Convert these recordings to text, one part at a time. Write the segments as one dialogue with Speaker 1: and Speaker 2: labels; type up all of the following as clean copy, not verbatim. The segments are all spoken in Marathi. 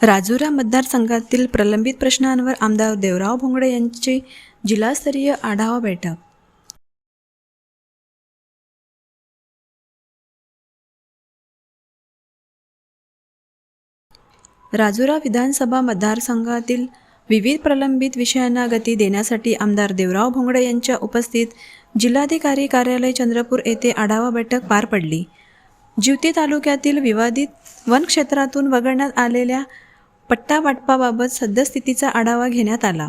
Speaker 1: राजुरा मतदारसंघातील प्रलंबित प्रश्नांवर आमदार देवराव भोंगडे यांची जिल्हास्तरीय आढावा बैठक। राजुरा विधानसभा मतदारसंघातील विविध प्रलंबित विषयांना गती देण्यासाठी आमदार देवराव भोंगडे यांच्या उपस्थित जिल्हाधिकारी कार्यालय चंद्रपूर येथे आढावा बैठक पार पडली। जिवती तालुक्यातील विवादित वन क्षेत्रातून वगळण्यात आलेल्या पट्टा वाटपाबाबत सद्यस्थितीचा आढावा घेण्यात आला।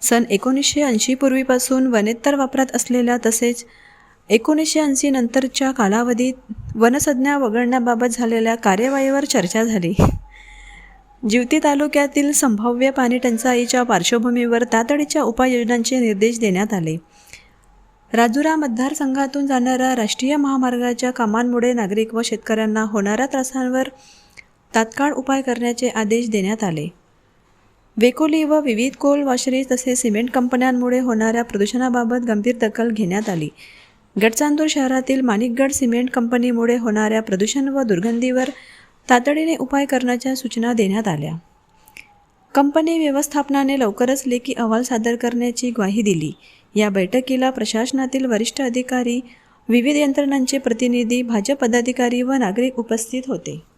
Speaker 1: सन 1980 पूर्वीपासून वनेतर वापरात असलेल्या तसेच 1980 नंतरच्या कालावधीत वनसंज्ञा वगळण्याबाबत झालेल्या कार्यवाहीवर चर्चा झाली। जिवती तालुक्यातील संभाव्य पाणी टंचाईच्या पार्श्वभूमीवर तातडीच्या उपाययोजनांचे निर्देश देण्यात आले। राजुरा मतदारसंघातून जाणाऱ्या राष्ट्रीय महामार्गाच्या कामांमुळे नागरिक व शेतकऱ्यांना होणाऱ्या त्रासांवर तात्काळ उपाय करण्याचे आदेश देण्यात आले। वेकोली व विविध कोल वॉशरी तसेच सिमेंट कंपन्यांमुळे होणाऱ्या प्रदूषणाबाबत गंभीर दखल घेण्यात आली। गडचांदूर शहरातील माणिकगड सिमेंट कंपनीमुळे होणाऱ्या प्रदूषण व दुर्गंधीवर तातडीने उपाय करण्याच्या सूचना देण्यात आल्या। कंपनी व्यवस्थापनाने लवकरच लेखी अहवाल सादर करण्याची ग्वाही दिली। या बैठकीला प्रशासनातील वरिष्ठ अधिकारी, विविध यंत्रणांचे प्रतिनिधी, भाजप पदाधिकारी व नागरिक उपस्थित होते।